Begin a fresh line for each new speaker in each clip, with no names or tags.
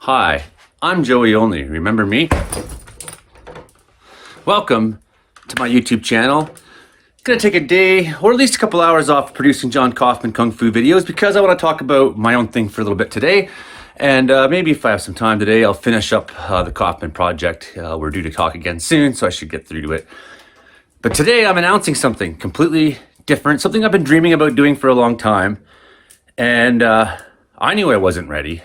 Hi, I'm Joey Only. Remember me? Welcome to my YouTube channel. Gonna take a day, or at least a couple hours off producing John Kaufman Kung Fu videos because I want to talk about my own thing for a little bit today. And maybe if I have some time today, I'll finish up the Kaufman project. We're due to talk again soon, so I should get through to it. But today I'm announcing something completely different, something I've been dreaming about doing for a long time. And I knew I wasn't ready,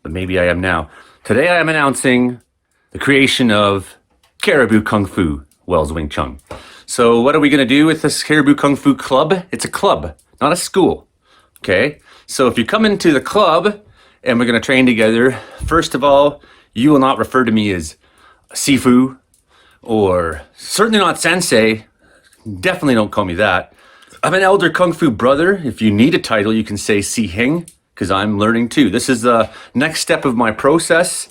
but maybe I am now. Today I am announcing the creation of Cariboo Kung Fu Wells Wing Chun. So what are we gonna do with this Cariboo Kung Fu Club? It's a club, not a school, okay? So if you come into the club and we're gonna train together, first of all, you will not refer to me as Sifu or certainly not Sensei. Definitely don't call me that. I'm an elder Kung Fu brother. If you need a title, you can say Si Hing, because I'm learning too. This is the next step of my process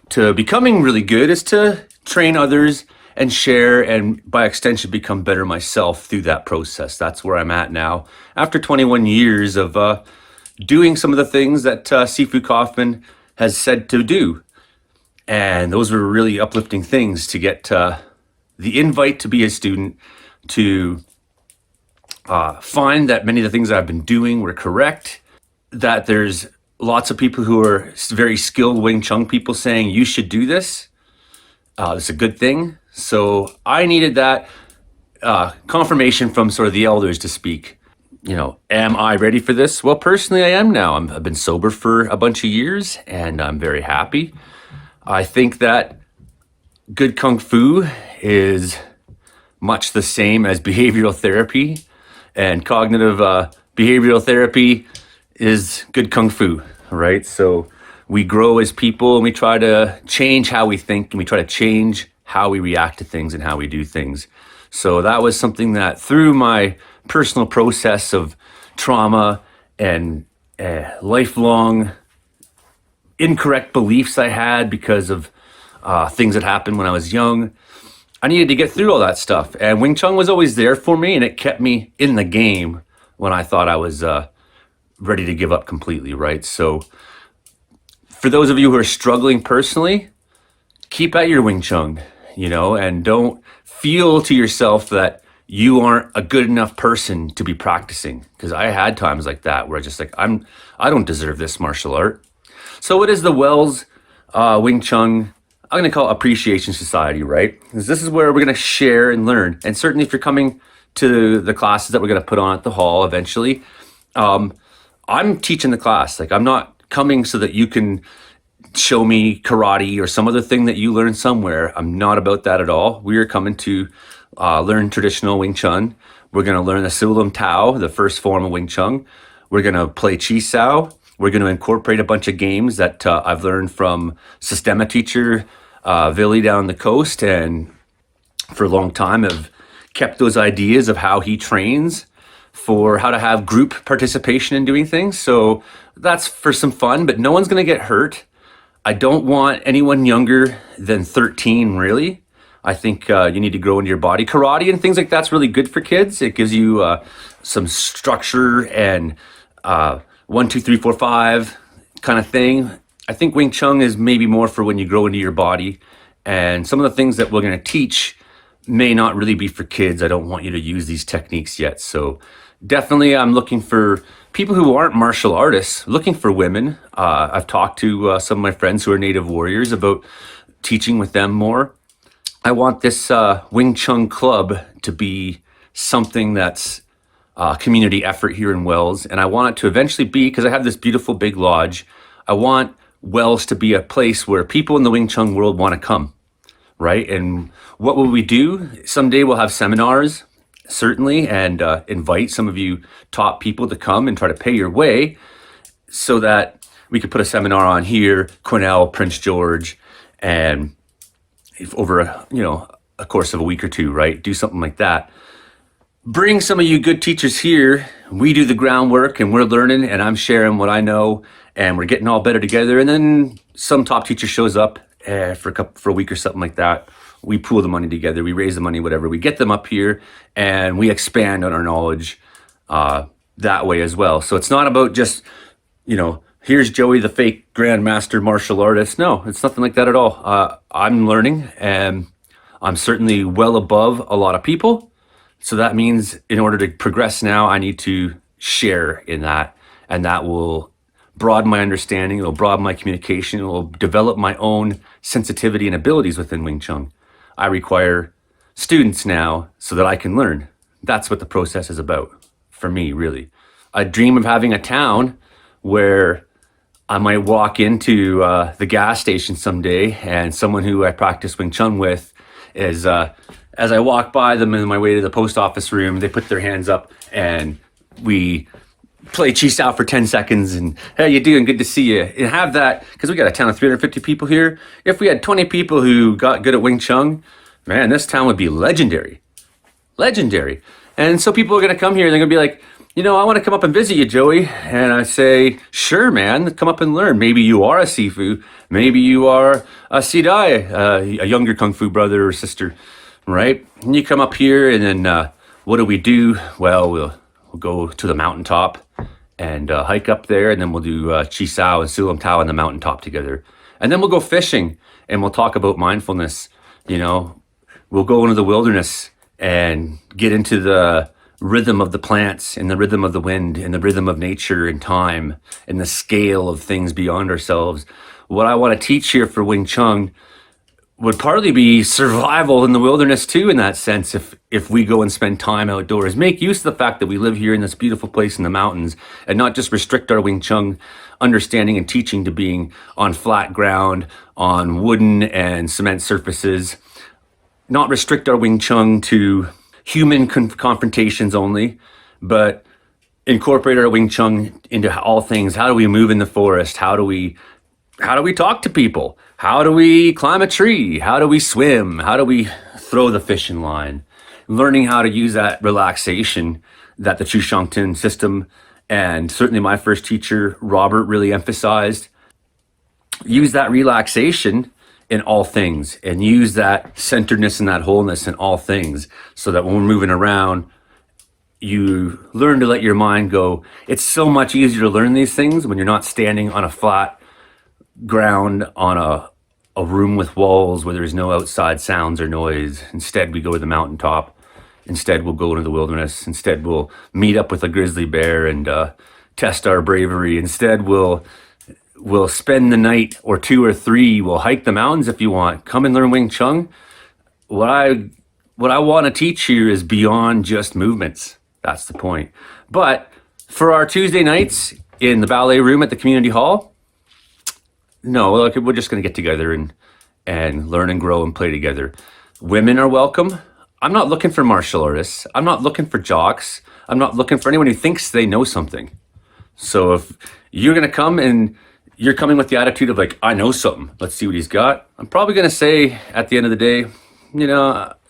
to becoming really good, is to train others and share, and by extension become better myself through that process. That's where I'm at now. After 21 years of doing some of the things that Sifu Kaufman has said to do. And those were really uplifting things, to get the invite to be a student, to find that many of the things I've been doing were correct, that there's lots of people who are very skilled Wing Chun people saying, you should do this. It's a good thing. So I needed that confirmation from sort of the elders to speak. You know, am I ready for this? Well, personally, I am now. I've been sober for a bunch of years and I'm very happy. I think that good Kung Fu is much the same as behavioral therapy, and cognitive behavioral therapy is good Kung Fu, right? So we grow as people and we try to change how we think, and we try to change how we react to things and how we do things. So that was something that, through my personal process of trauma and lifelong incorrect beliefs I had because of things that happened when I was young, I needed to get through all that stuff. And Wing Chun was always there for me, and it kept me in the game when I thought I was ready to give up completely, right? So for those of you who are struggling personally, keep at your Wing Chun, you know, and don't feel to yourself that you aren't a good enough person to be practicing. Because I had times like that where I just like, I don't deserve this martial art. So what is the Wells Wing Chun, I'm gonna call it Appreciation Society, right? Because this is where we're gonna share and learn. And certainly if you're coming to the classes that we're gonna put on at the hall eventually, I'm teaching the class. Like, I'm not coming so that you can show me karate or some other thing that you learned somewhere. I'm not about that at all. We are coming to learn traditional Wing Chun. We're gonna learn the Silulam Tao, the first form of Wing Chun. We're gonna play Chi Sao. We're gonna incorporate a bunch of games that I've learned from Sistema teacher Villy down the coast, and for a long time I've kept those ideas of how he trains for how to have group participation in doing things. So that's for some fun, but no one's gonna get hurt. I don't want anyone younger than 13, really. I think you need to grow into your body. Karate and things like that's really good for kids. It gives you some structure and 1, 2, 3, 4, 5 kind of thing. I think Wing Chun is maybe more for when you grow into your body. And some of the things that we're gonna teach may not really be for kids. I don't want you to use these techniques yet. So definitely I'm looking for people who aren't martial artists, looking for women. I've talked to some of my friends who are native warriors about teaching with them more. I want this Wing Chun club to be something that's community effort here in Wells. And I want it to eventually be, because I have this beautiful big lodge, I want Wells to be a place where people in the Wing Chun world want to come, right? And what will we do? Someday we'll have seminars, certainly, and invite some of you top people to come and try to pay your way so that we could put a seminar on here, Cornell, Prince George, and over a course of a week or two, right? Do something like that. Bring some of you good teachers here. We do the groundwork and we're learning, and I'm sharing what I know, and we're getting all better together. And then some top teacher shows up for a week or something like that. We pool the money together, we raise the money, whatever. We get them up here and we expand on our knowledge that way as well. So it's not about just, here's Joey, the fake grandmaster martial artist. No, it's nothing like that at all. I'm learning, and I'm certainly well above a lot of people. So that means in order to progress now, I need to share in that, and that will broaden my understanding. It will broaden my communication. It will develop my own sensitivity and abilities within Wing Chun. I require students now so that I can learn. That's what the process is about for me, really. I dream of having a town where I might walk into the gas station someday, and someone who I practice Wing Chun with is, as I walk by them on my way to the post office room, they put their hands up and we play Chi Sao for 10 seconds and, hey, you doing? Good to see you. And have that, because we got a town of 350 people here. If we had 20 people who got good at Wing Chun, man, this town would be legendary. Legendary. And so people are going to come here and they're going to be like, I want to come up and visit you, Joey. And I say, sure, man, come up and learn. Maybe you are a Sifu. Maybe you are a Sidai, a younger Kung Fu brother or sister, right? And you come up here and then what do? Well, we'll go to the mountaintop and hike up there, and then we'll do Chi Sao and Sulam Tao on the mountaintop together. And then we'll go fishing and we'll talk about mindfulness. We'll go into the wilderness and get into the rhythm of the plants and the rhythm of the wind and the rhythm of nature and time and the scale of things beyond ourselves. What I want to teach here for Wing Chun would partly be survival in the wilderness too, in that sense. If we go and spend time outdoors, make use of the fact that we live here in this beautiful place in the mountains, and not just restrict our Wing Chun understanding and teaching to being on flat ground, on wooden and cement surfaces, not restrict our Wing Chun to human confrontations only, but incorporate our Wing Chun into all things. How do we move in the forest? How do we talk to people? How do we climb a tree? How do we swim? How do we throw the fishing line? Learning how to use that relaxation that the Chu Shangtin system, and certainly my first teacher, Robert, really emphasized. Use that relaxation in all things, and use that centeredness and that wholeness in all things, so that when we're moving around, you learn to let your mind go. It's so much easier to learn these things when you're not standing on a flat ground on a room with walls where there's no outside sounds or noise. Instead, we go to the mountaintop. Instead, we'll go into the wilderness. Instead, we'll meet up with a grizzly bear and test our bravery. Instead, we'll spend the night or 2 or 3. We'll hike the mountains if you want. Come and learn Wing Chun. What I want to teach here is beyond just movements. That's the point. But for our Tuesday nights in the ballet room at the community hall, no, we're just going to get together and learn and grow and play together. Women are welcome. I'm not looking for martial artists. I'm not looking for jocks. I'm not looking for anyone who thinks they know something. So if you're going to come and you're coming with the attitude of like, I know something, let's see what he's got, I'm probably going to say at the end of the day,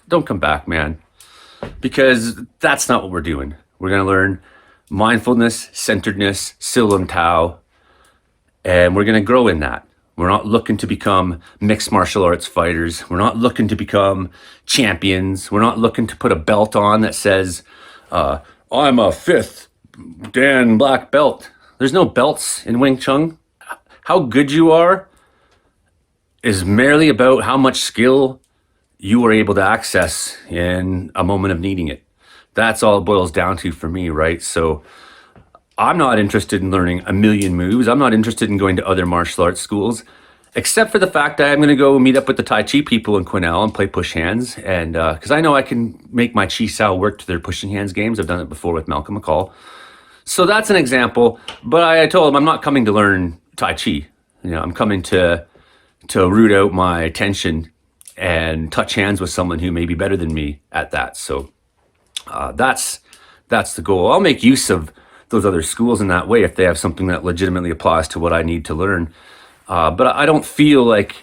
don't come back, man. Because that's not what we're doing. We're going to learn mindfulness, centeredness, Silam Tao, and we're going to grow in that. We're not looking to become mixed martial arts fighters. We're not looking to become champions. We're not looking to put a belt on that says, I'm a 5th Dan black belt. There's no belts in Wing Chun. How good you are is merely about how much skill you were able to access in a moment of needing it. That's all it boils down to for me, right? So I'm not interested in learning a million moves. I'm not interested in going to other martial arts schools, except for the fact that I'm going to go meet up with the Tai Chi people in Quesnel and play push hands. And because I know I can make my Chi Sao work to their pushing hands games. I've done it before with Malcolm McCall. So that's an example. But I told him I'm not coming to learn Tai Chi. I'm coming to root out my tension and touch hands with someone who may be better than me at that. So that's the goal. I'll make use of those other schools in that way if they have something that legitimately applies to what I need to learn. But I don't feel like,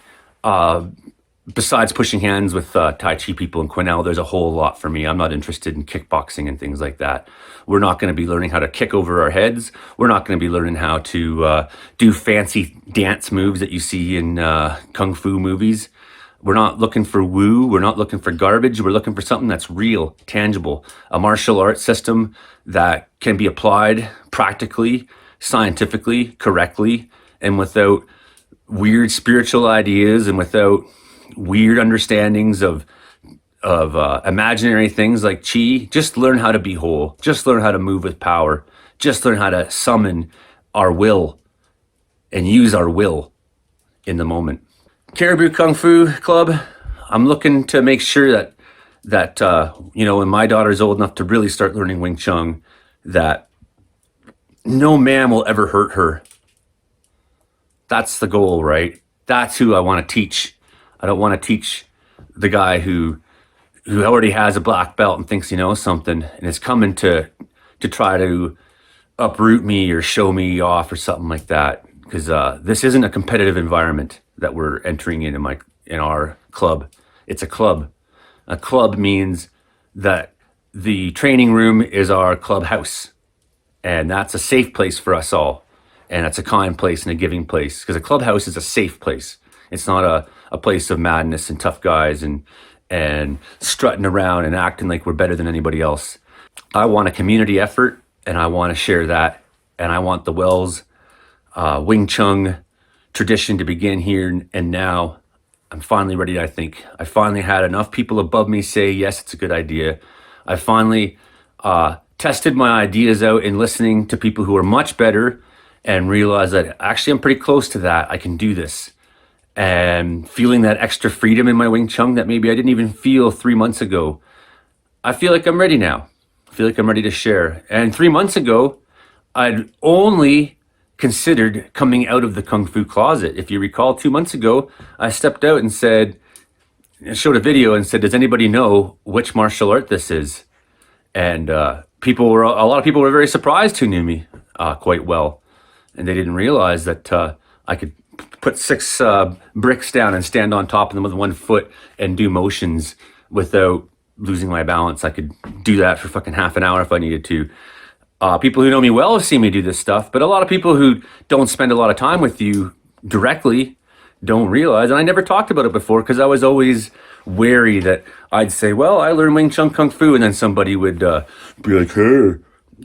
besides pushing hands with Tai Chi people in Quesnel, there's a whole lot for me. I'm not interested in kickboxing and things like that. We're not going to be learning how to kick over our heads. We're not going to be learning how to do fancy dance moves that you see in Kung Fu movies. We're not looking for woo. We're not looking for garbage. We're looking for something that's real, tangible, a martial arts system that can be applied practically scientifically, correctly, and without weird spiritual ideas and without weird understandings of imaginary things like chi. Just learn how to be whole. Just learn how to move with power. Just learn how to summon our will and use our will in the moment. Cariboo Kung Fu Club, I'm looking to make sure that when my daughter's old enough to really start learning Wing Chun, that no man will ever hurt her. That's the goal, right? That's who I want to teach. I don't want to teach the guy who already has a black belt and thinks he knows something and is coming to try to uproot me or show me off or something like that. Because this isn't a competitive environment that we're entering in our club. It's a club. A club means that the training room is our clubhouse, and that's a safe place for us all. And it's a kind place and a giving place, because a clubhouse is a safe place. It's not a place of madness and tough guys and strutting around and acting like we're better than anybody else. I want a community effort, and I want to share that. And I want the Wells Wing Chun tradition to begin here and now. I'm finally ready, I think. I finally had enough people above me say, yes, it's a good idea. I finally tested my ideas out in listening to people who are much better and realized that actually I'm pretty close to that. I can do this. And feeling that extra freedom in my Wing Chun that maybe I didn't even feel 3 months ago. I feel like I'm ready now. I feel like I'm ready to share. And 3 months ago, I'd only considered coming out of the Kung Fu closet. If you recall, 2 months ago, I stepped out and showed a video and said, does anybody know which martial art this is? And a lot of people were very surprised who knew me quite well. And they didn't realize that I could put 6 bricks down and stand on top of them with one foot and do motions without losing my balance. I could do that for fucking half an hour if I needed to. People who know me well have seen me do this stuff, but a lot of people who don't spend a lot of time with you directly don't realize, and I never talked about it before because I was always wary that I'd say, well, I learned Wing Chun Kung Fu, and then somebody would be like, hey.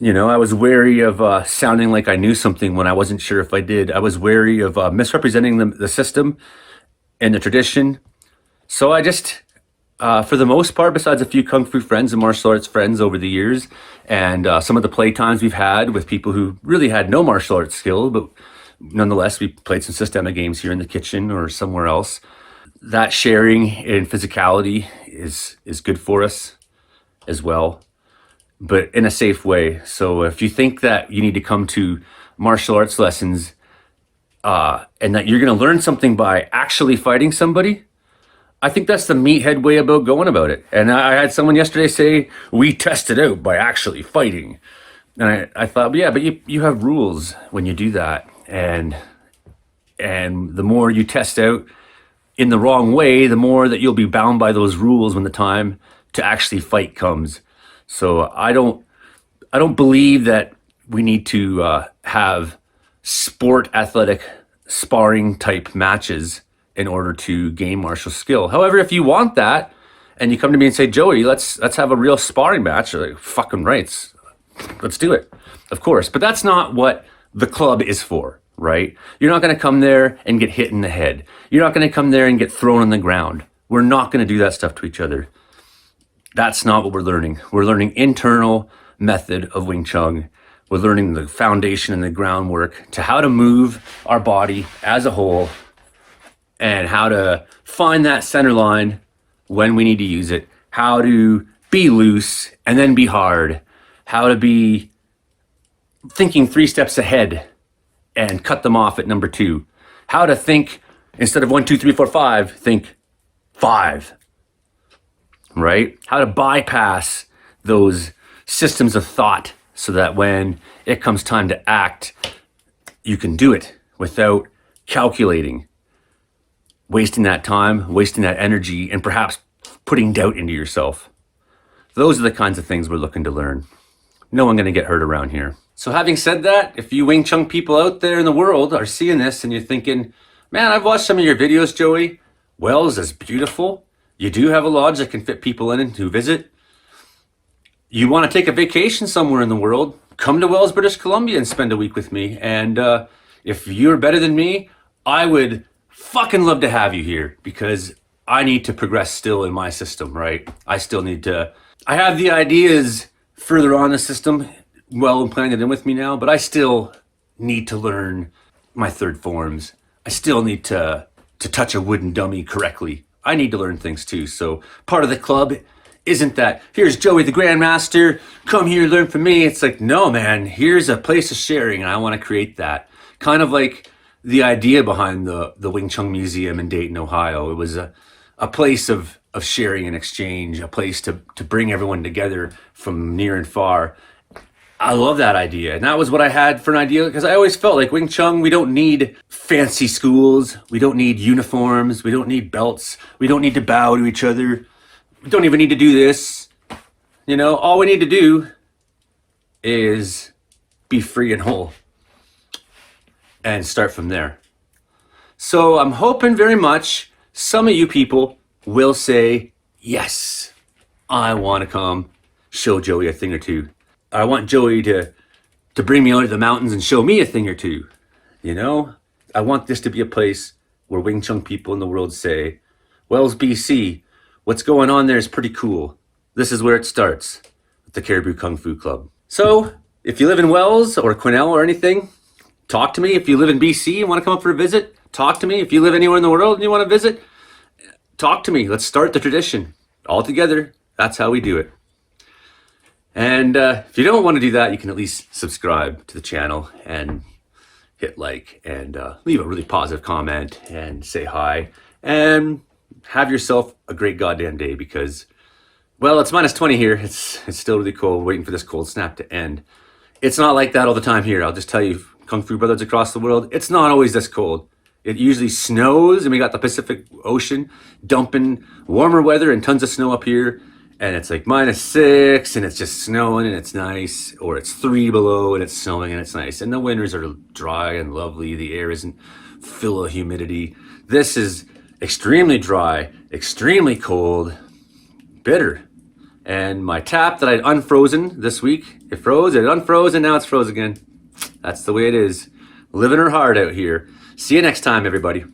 I was wary of sounding like I knew something when I wasn't sure if I did. I was wary of misrepresenting the system and the tradition. So I just, for the most part, besides a few Kung Fu friends and martial arts friends over the years, and some of the play times we've had with people who really had no martial arts skill, but nonetheless, we played some systemic games here in the kitchen or somewhere else. That sharing in physicality is good for us as well, but in a safe way. So if you think that you need to come to martial arts lessons and that you're going to learn something by actually fighting somebody, I think that's the meathead way about going about it. And I had someone yesterday say, we test it out by actually fighting. And I thought, yeah, but you have rules when you do that. And the more you test out in the wrong way, the more that you'll be bound by those rules when the time to actually fight comes. So I don't believe that we need to have sport athletic sparring type matches in order to gain martial skill. However, if you want that and you come to me and say, Joey, let's have a real sparring match, you're like, fucking rights. Let's do it. Of course. But that's not what the club is for, right? You're not going to come there and get hit in the head. You're not going to come there and get thrown on the ground. We're not going to do that stuff to each other. That's not what we're learning. We're learning internal method of Wing Chun. We're learning the foundation and the groundwork to how to move our body as a whole and how to find that center line when we need to use it, how to be loose and then be hard, how to be thinking 3 steps ahead and cut them off at number 2, how to think instead of 1, 2, 3, 4, 5, think 5. Right? How to bypass those systems of thought so that when it comes time to act, you can do it without calculating, wasting that time, wasting that energy, and perhaps putting doubt into yourself. Those are the kinds of things we're looking to learn. No one going to get hurt around here. So having said that, if you Wing Chun people out there in the world are seeing this and you're thinking, man, I've watched some of your videos, Joey. Wells is beautiful. You do have a lodge that can fit people in and to visit. You want to take a vacation somewhere in the world, come to Wells, British Columbia and spend a week with me. And if you're better than me, I would fucking love to have you here because I need to progress still in my system, right? I still need to, I have the ideas further on the system well implanted in with me now, but I still need to learn my third forms. I still need to touch a wooden dummy correctly. I need to learn things too. So part of the club isn't that, here's Joey the Grandmaster, come here, learn from me. It's like, no, man, here's a place of sharing, and I want to create that. Kind of like the idea behind the Wing Chun Museum in Dayton, Ohio. It was a place of sharing and exchange, a place to bring everyone together from near and far. I love that idea. And that was what I had for an idea, because I always felt like Wing Chun, we don't need fancy schools. We don't need uniforms. We don't need belts. We don't need to bow to each other. We don't even need to do this. You know, all we need to do is be free and whole and start from there. So I'm hoping very much some of you people will say, yes, I want to come show Joey a thing or two. I want Joey to bring me out to the mountains and show me a thing or two. You know, I want this to be a place where Wing Chun people in the world say, Wells, BC, what's going on there is pretty cool. This is where it starts, with the Cariboo Kung Fu Club. So if you live in Wells or Quesnel or anything, talk to me. If you live in BC and want to come up for a visit, talk to me. If you live anywhere in the world and you want to visit, talk to me. Let's start the tradition all together. That's how we do it. And if you don't want to do that, you can at least subscribe to the channel and hit like and leave a really positive comment and say hi and have yourself a great goddamn day because, well, it's -20 here. It's still really cold, waiting for this cold snap to end. It's not like that all the time here. I'll just tell you, Kung Fu brothers across the world, it's not always this cold. It usually snows, and we got the Pacific Ocean dumping warmer weather and tons of snow up here. And it's like -6 and it's just snowing and it's nice, or it's 3 below and it's snowing and it's nice. And the winters are dry and lovely. The air isn't full of humidity. This is extremely dry, extremely cold, bitter. And my tap that I'd unfrozen this week, it froze, it unfroze, and now it's froze again. That's the way it is. Living her hard out here. See you next time, everybody.